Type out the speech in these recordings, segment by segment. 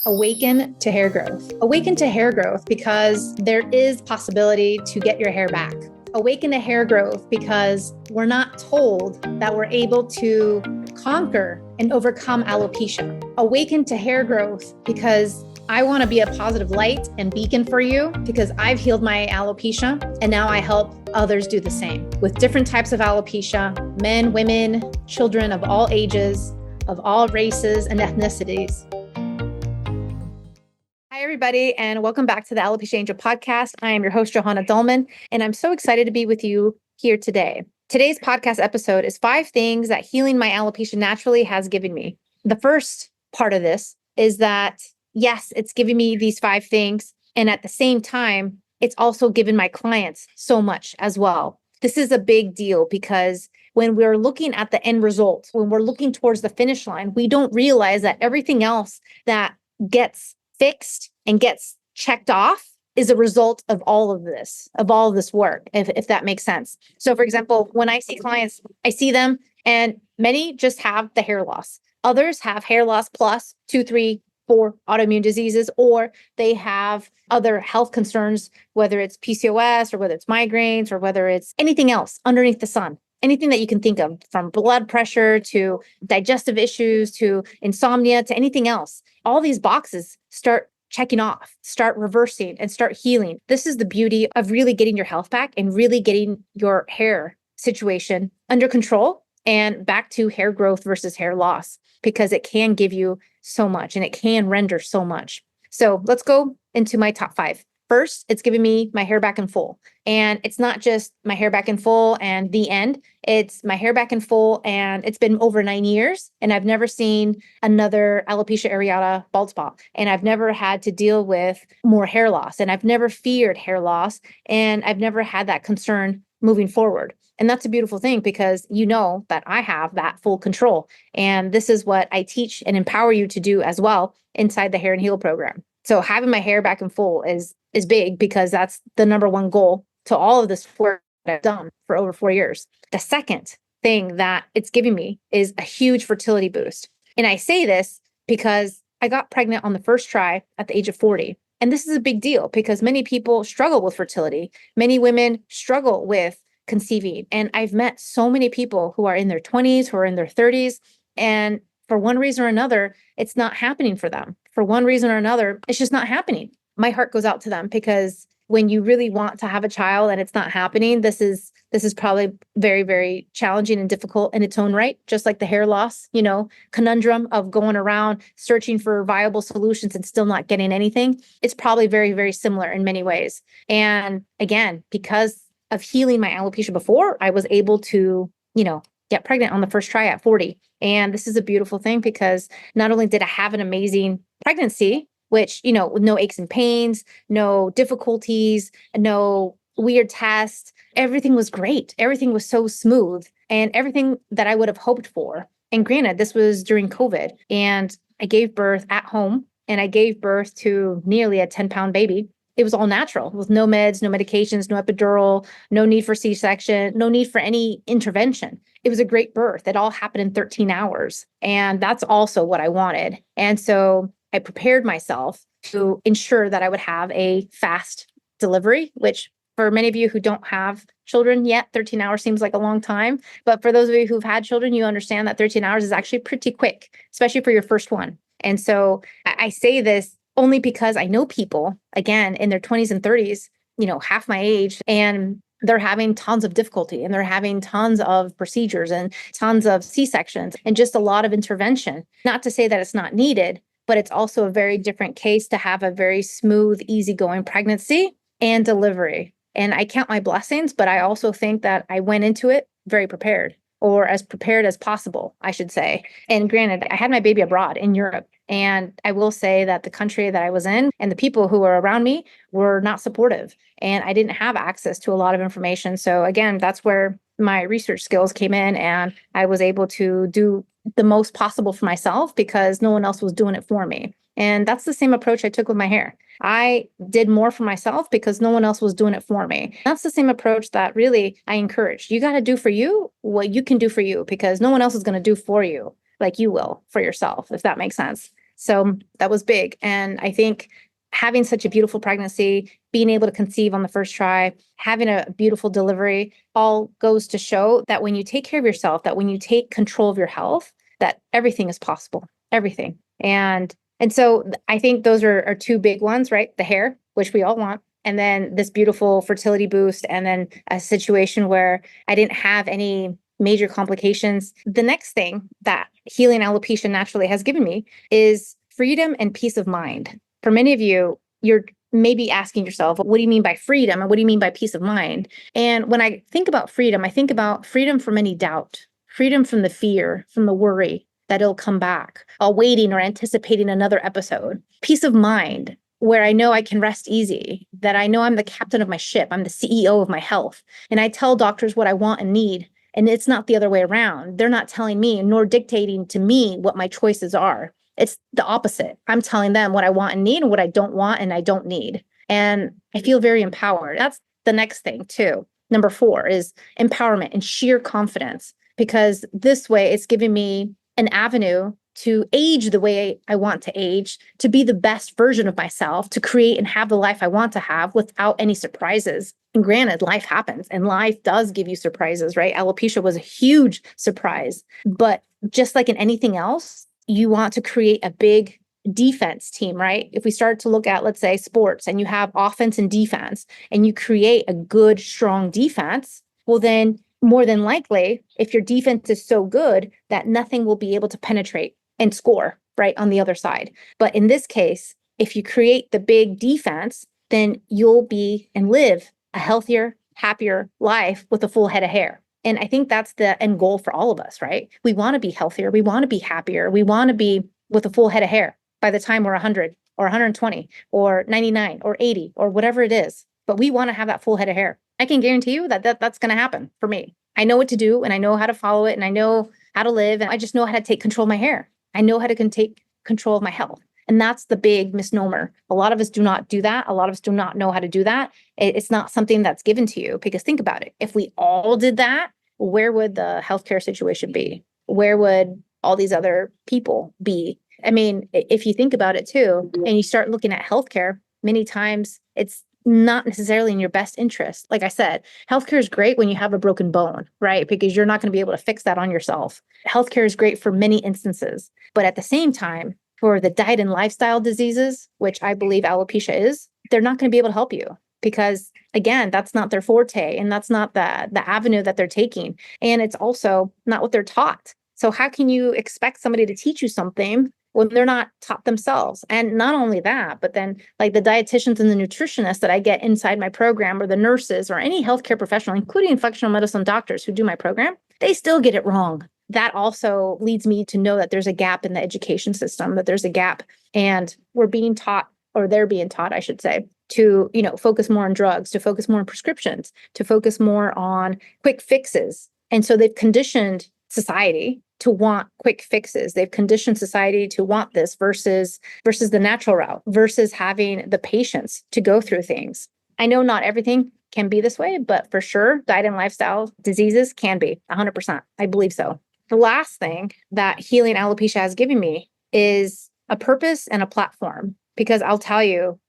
Awaken to hair growth. Awaken to hair growth because there is possibility to get your hair back. Awaken to hair growth because we're not told that we're able to conquer and overcome alopecia. Awaken to hair growth because I want to be a positive light and beacon for you because I've healed my alopecia and now I help others do the same with different types of alopecia, men, women, children of all ages, of all races and ethnicities. Hi, everybody, and welcome back to the Alopecia Angel podcast. I am your host, Johanna Dullman, and I'm so excited to be with you here today. Today's podcast episode is 5 things that healing my alopecia naturally has given me. The first part of this is that, yes, it's giving me these 5 things, and at the same time, it's also given my clients so much as well. This is a big deal because when we're looking at the end result, when we're looking towards the finish line, we don't realize that everything else that gets fixed and gets checked off is a result of all of this work, if that makes sense. So for example, when I see clients, I see them and many just have the hair loss. Others have hair loss plus 2, 3, 4 autoimmune diseases, or they have other health concerns, whether it's PCOS or whether it's migraines or whether it's anything else underneath the sun. Anything that you can think of, from blood pressure to digestive issues to insomnia to anything else. All these boxes start checking off, start reversing, and start healing. This is the beauty of really getting your health back and really getting your hair situation under control and back to hair growth versus hair loss, because it can give you so much and it can render so much. So let's go into my top 5. First, it's giving me my hair back in full. And it's not just my hair back in full and the end. It's my hair back in full, and it's been over 9 years, and I've never seen another alopecia areata bald spot. And I've never had to deal with more hair loss, and I've never feared hair loss, and I've never had that concern moving forward. And that's a beautiful thing because you know that I have that full control. And this is what I teach and empower you to do as well inside the Hair and Heal program. So having my hair back in full is big because that's the number one goal to all of this work that I've done for over 4 years. The second thing that it's giving me is a huge fertility boost. And I say this because I got pregnant on the first try at the age of 40. And this is a big deal because many people struggle with fertility. Many women struggle with conceiving. And I've met so many people who are in their 20s, who are in their 30s, and for one reason or another, it's not happening for them. For one reason or another, it's just not happening. My heart goes out to them because when you really want to have a child and it's not happening, this is probably very, very challenging and difficult in its own right, just like the hair loss, conundrum of going around searching for viable solutions and still not getting anything. It's probably very, very similar in many ways. And again, because of healing my alopecia before, I was able to, get pregnant on the first try at 40. And this is a beautiful thing because not only did I have an amazing pregnancy, which, with no aches and pains, no difficulties, no weird tests, everything was great. Everything was so smooth and everything that I would have hoped for. And granted, this was during COVID, and I gave birth at home, and I gave birth to nearly a 10-pound baby. It was all natural with no meds, no medications, no epidural, no need for C-section, no need for any intervention. It was a great birth. It all happened in 13 hours. And that's also what I wanted. And so I prepared myself to ensure that I would have a fast delivery, which for many of you who don't have children yet, 13 hours seems like a long time. But for those of you who've had children, you understand that 13 hours is actually pretty quick, especially for your first one. And so I say this only because I know people, again, in their 20s and 30s, half my age, and they're having tons of difficulty and they're having tons of procedures and tons of C-sections and just a lot of intervention. Not to say that it's not needed, but it's also a very different case to have a very smooth, easygoing pregnancy and delivery. And I count my blessings, but I also think that I went into it very prepared, or as prepared as possible, I should say. And granted, I had my baby abroad in Europe. And I will say that the country that I was in and the people who were around me were not supportive. And I didn't have access to a lot of information. So again, that's where my research skills came in, and I was able to do the most possible for myself because no one else was doing it for me. And that's the same approach I took with my hair. I did more for myself because no one else was doing it for me. That's the same approach that really I encourage. You got to do for you what you can do for you because no one else is going to do for you like you will for yourself, if that makes sense. So that was big. And I think having such a beautiful pregnancy, being able to conceive on the first try, having a beautiful delivery, all goes to show that when you take care of yourself, that when you take control of your health, that everything is possible, everything. And so I think those are two big ones, right? The hair, which we all want, and then this beautiful fertility boost, and then a situation where I didn't have any major complications. The next thing that healing alopecia naturally has given me is freedom and peace of mind. For many of you, you're maybe asking yourself, what do you mean by freedom? And what do you mean by peace of mind? And when I think about freedom, I think about freedom from any doubt, freedom from the fear, from the worry that it'll come back, awaiting or anticipating another episode. Peace of mind, where I know I can rest easy, that I know I'm the captain of my ship, I'm the CEO of my health. And I tell doctors what I want and need. And it's not the other way around. They're not telling me nor dictating to me what my choices are. It's the opposite. I'm telling them what I want and need and what I don't want and I don't need. And I feel very empowered. That's the next thing too. Number 4 is empowerment and sheer confidence, because this way it's giving me an avenue to age the way I want to age, to be the best version of myself, to create and have the life I want to have without any surprises. And granted, life happens and life does give you surprises, right? Alopecia was a huge surprise. But just like in anything else, you want to create a big defense team, right? If we start to look at, let's say, sports, and you have offense and defense, and you create a good, strong defense, well, then more than likely, if your defense is so good that nothing will be able to penetrate and score right on the other side. But in this case, if you create the big defense, then you'll be and live a healthier, happier life with a full head of hair. And I think that's the end goal for all of us, right? We want to be healthier. We want to be happier. We want to be with a full head of hair by the time we're 100 or 120 or 99 or 80 or whatever it is. But we want to have that full head of hair. I can guarantee you that's going to happen for me. I know what to do and I know how to follow it and I know how to live. And I just know how to take control of my hair. I know how to take control of my health. And that's the big misnomer. A lot of us do not do that. A lot of us do not know how to do that. It's not something that's given to you, because think about it. If we all did that, where would the healthcare situation be? Where would all these other people be? I mean, if you think about it too, and you start looking at healthcare, many times it's not necessarily in your best interest. Like I said, healthcare is great when you have a broken bone, right? Because you're not going to be able to fix that on yourself. Healthcare is great for many instances. But at the same time, for the diet and lifestyle diseases, which I believe alopecia is, they're not going to be able to help you because, again, that's not their forte and that's not the avenue that they're taking. And it's also not what they're taught. So how can you expect somebody to teach you something when they're not taught themselves? And not only that, but then like the dietitians and the nutritionists that I get inside my program, or the nurses or any healthcare professional, including functional medicine doctors who do my program, they still get it wrong. That also leads me to know that there's a gap in the education system, that there's a gap, and we're being taught, or they're being taught, I should say, to, focus more on drugs, to focus more on prescriptions, to focus more on quick fixes. And so they've conditioned society to want quick fixes. They've conditioned society to want this versus the natural route, versus having the patience to go through things. I know not everything can be this way, but for sure, diet and lifestyle diseases can be 100%. I believe so. The last thing that healing alopecia has given me is a purpose and a platform, because I'll tell you,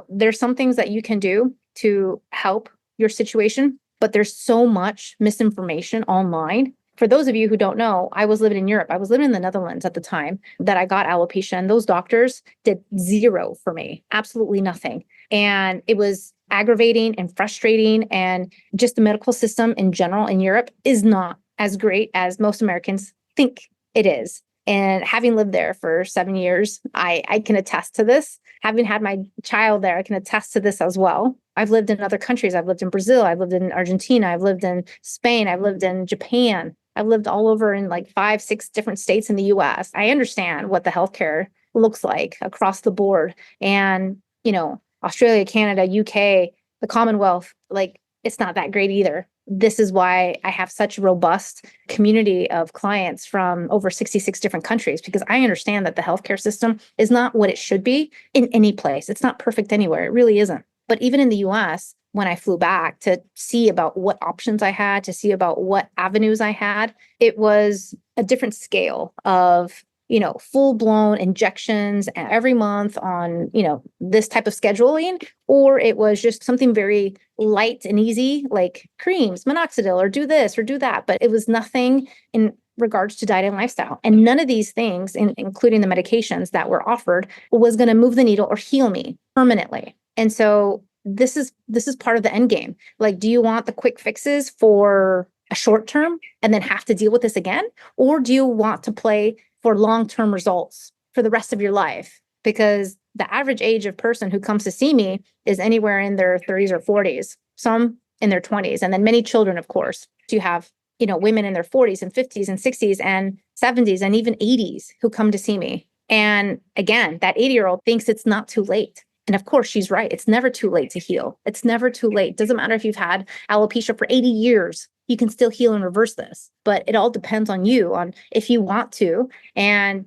there's some things that you can do to help your situation, but there's so much misinformation online. For those of you who don't know, I was living in Europe. I was living in the Netherlands at the time that I got alopecia, and those doctors did zero for me, absolutely nothing. And it was aggravating and frustrating. And just the medical system in general in Europe is not as great as most Americans think it is. And having lived there for 7 years, I can attest to this. Having had my child there, I can attest to this as well. I've lived in other countries. I've lived in Brazil. I've lived in Argentina. I've lived in Spain. I've lived in Japan. I've lived all over in like 5, 6 different states in the US. I understand what the healthcare looks like across the board. And, Australia, Canada, UK, the Commonwealth, like it's not that great either. This is why I have such a robust community of clients from over 66 different countries, because I understand that the healthcare system is not what it should be in any place. It's not perfect anywhere. It really isn't. But even in the US, when I flew back to see about what options I had, to see about what avenues I had, it was a different scale of full blown injections every month on, this type of scheduling, or it was just something very light and easy, like creams, minoxidil, or do this or do that. But it was nothing in regards to diet and lifestyle. And none of these things, including the medications that were offered, was going to move the needle or heal me permanently. And so this is part of the end game. Like, do you want the quick fixes for a short term and then have to deal with this again? Or do you want to play for long-term results for the rest of your life? Because the average age of person who comes to see me is anywhere in their 30s or 40s, some in their 20s, and then many children, of course. So you have, women in their 40s and 50s and 60s and 70s and even 80s who come to see me. And again, that 80-year-old thinks it's not too late. And of course, she's right. It's never too late to heal. It's never too late. Doesn't matter if you've had alopecia for 80 years, you can still heal and reverse this. But it all depends on you, on if you want to. And,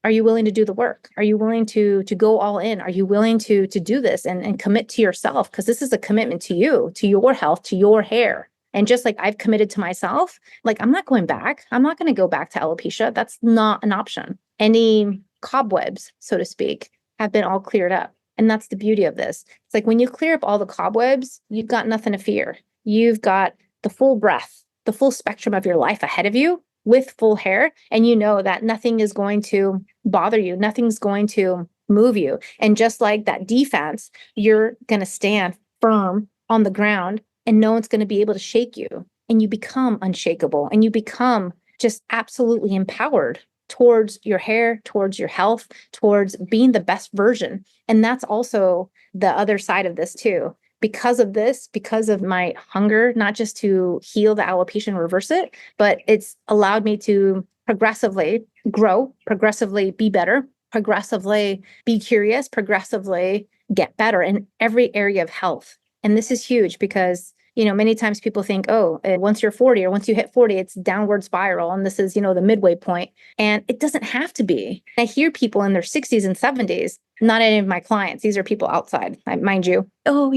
are you willing to do the work? Are you willing to go all in? Are you willing to do this and commit to yourself? Because this is a commitment to you, to your health, to your hair. And just like I've committed to myself, like I'm not going back. I'm not going to go back to alopecia. That's not an option. Any cobwebs, so to speak, have been all cleared up. And that's the beauty of this. It's like when you clear up all the cobwebs, you've got nothing to fear. You've got the full breadth, the full spectrum of your life ahead of you with full hair. And you know that nothing is going to bother you. Nothing's going to move you. And just like that defense, you're going to stand firm on the ground and no one's going to be able to shake you. And you become unshakable and you become just absolutely empowered towards your hair, towards your health, towards being the best version. And that's also the other side of this too. Because of this, because of my hunger, not just to heal the alopecia and reverse it, but it's allowed me to progressively grow, progressively be better, progressively be curious, progressively get better in every area of health. And this is huge because many times people think, oh, once you're 40 or once you hit 40, it's downward spiral. And this is, the midway point. And it doesn't have to be. I hear people in their 60s and 70s, not any of my clients, these are people outside, mind you. Oh,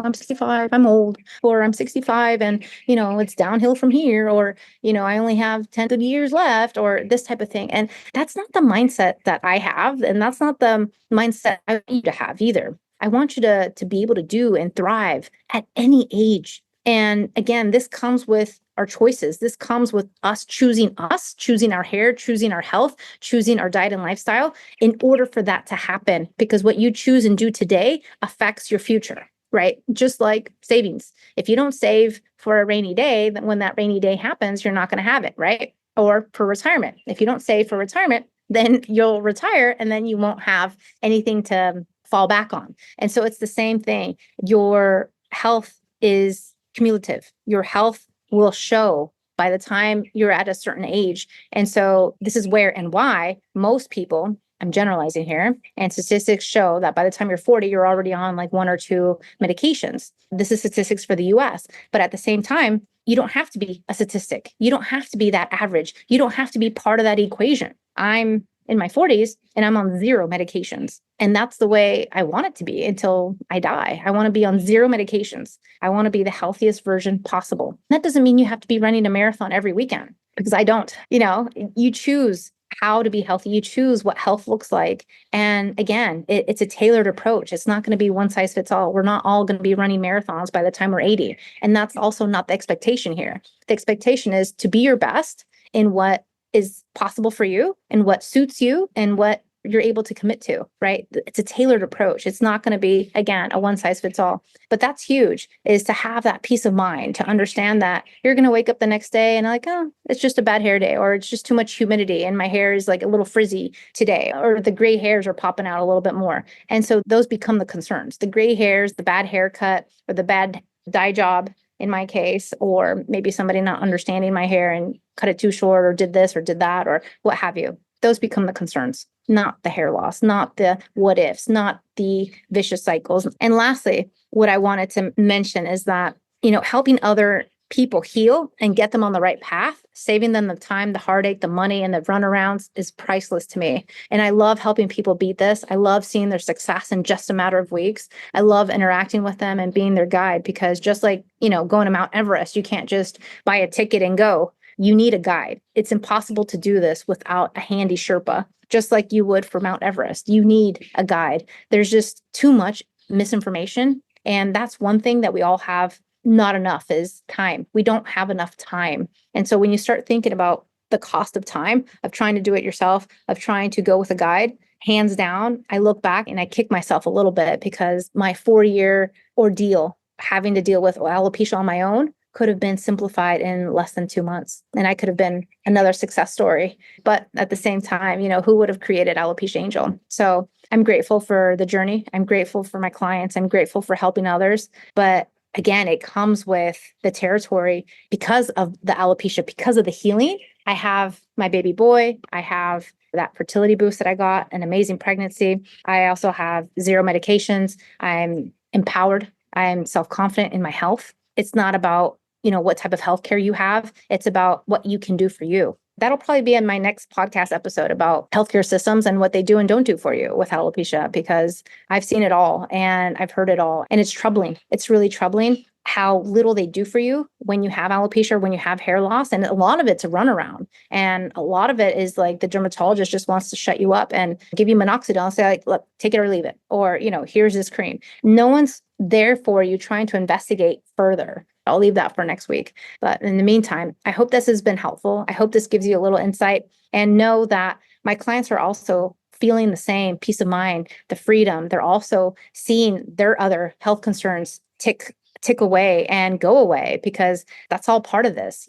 I'm 65, I'm old, or I'm 65 and, it's downhill from here, or, I only have 10 good years left, or this type of thing. And that's not the mindset that I have. And that's not the mindset I want you to have either. I want you to be able to do and thrive at any age. And again, this comes with our choices. This comes with us, choosing our hair, choosing our health, choosing our diet and lifestyle in order for that to happen. Because what you choose and do today affects your future, right? Just like savings. If you don't save for a rainy day, then when that rainy day happens, you're not going to have it, right? Or for retirement. If you don't save for retirement, then you'll retire and then you won't have anything to fall back on. And so it's the same thing. Your health is cumulative. Your health will show by the time you're at a certain age. And so this is where and why most people, I'm generalizing here, and statistics show that by the time you're 40, you're already on like one or two medications. This is statistics for the US. But at the same time, you don't have to be a statistic. You don't have to be that average. You don't have to be part of that equation. I'm in my 40s and I'm on 0 medications. And that's the way I want it to be until I die. I want to be on 0 medications. I want to be the healthiest version possible. That doesn't mean you have to be running a marathon every weekend, because I don't. You choose how to be healthy. You choose what health looks like. And again, it's a tailored approach. It's not going to be one size fits all. We're not all going to be running marathons by the time we're 80. And that's also not the expectation here. The expectation is to be your best in what is possible for you and what suits you and what you're able to commit to, right? It's a tailored approach. It's not going to be, again, a one size fits all. But that's huge, is to have that peace of mind, to understand that you're going to wake up the next day and like, oh, it's just a bad hair day, or it's just too much humidity and my hair is like a little frizzy today, or the gray hairs are popping out a little bit more. And so those become the concerns, the gray hairs, the bad haircut, or the bad dye job in my case, or maybe somebody not understanding my hair and cut it too short or did this or did that or what have you. Those become the concerns, not the hair loss, not the what ifs, not the vicious cycles. And lastly, what I wanted to mention is that, helping other people heal and get them on the right path, saving them the time, the heartache, the money, and the runarounds is priceless to me. And I love helping people beat this. I love seeing their success in just a matter of weeks. I love interacting with them and being their guide, because just like, going to Mount Everest, you can't just buy a ticket and go. you need a guide. It's impossible to do this without a handy Sherpa, just like you would for Mount Everest. You need a guide. There's just too much misinformation. And that's one thing that we all have not enough is time. We don't have enough time. And so when you start thinking about the cost of time of trying to do it yourself, of trying to go with a guide, hands down, I look back and I kick myself a little bit because my 4-year ordeal having to deal with alopecia on my own could have been simplified in less than 2 months. And I could have been another success story. But at the same time, who would have created Alopecia Angel? So I'm grateful for the journey. I'm grateful for my clients. I'm grateful for helping others. But again, it comes with the territory because of the alopecia, because of the healing. I have my baby boy. I have that fertility boost that I got, an amazing pregnancy. I also have 0 medications. I'm empowered. I'm self-confident in my health. It's not about, what type of healthcare you have. It's about what you can do for you. That'll probably be in my next podcast episode about healthcare systems and what they do and don't do for you with alopecia, because I've seen it all and I've heard it all. And it's troubling. It's really troubling how little they do for you when you have alopecia, when you have hair loss. And a lot of it's a runaround. And a lot of it is like the dermatologist just wants to shut you up and give you minoxidil and say, like, look, take it or leave it. Or, here's this cream. No one's there for you trying to investigate further. I'll leave that for next week. But in the meantime, I hope this has been helpful. I hope this gives you a little insight, and know that my clients are also feeling the same peace of mind, the freedom. They're also seeing their other health concerns tick away and go away, because that's all part of this.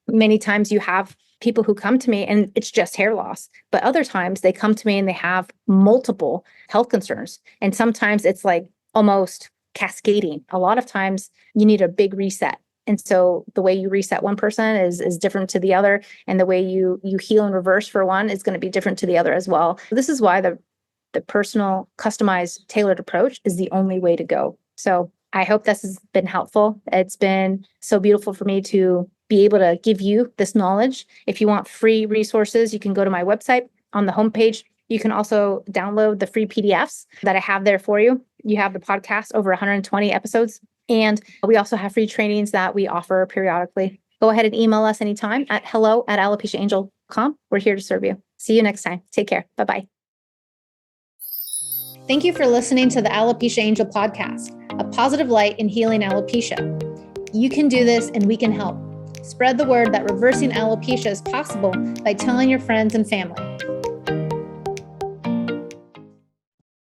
Many times you have people who come to me and it's just hair loss, but other times they come to me and they have multiple health concerns. And sometimes it's like almost cascading. A lot of times you need a big reset. And so the way you reset one person is different to the other. And the way you heal and reverse for one is going to be different to the other as well. This is why the personal, customized, tailored approach is the only way to go. So I hope this has been helpful. It's been so beautiful for me to be able to give you this knowledge. If you want free resources, you can go to my website. On the homepage, you can also download the free PDFs that I have there for you. You have the podcast, over 120 episodes. And we also have free trainings that we offer periodically. Go ahead and email us anytime at hello@alopeciaangel.com. We're here to serve you. See you next time. Take care. Bye-bye. Thank you for listening to the Alopecia Angel podcast, a positive light in healing alopecia. You can do this and we can help. Spread the word that reversing alopecia is possible by telling your friends and family.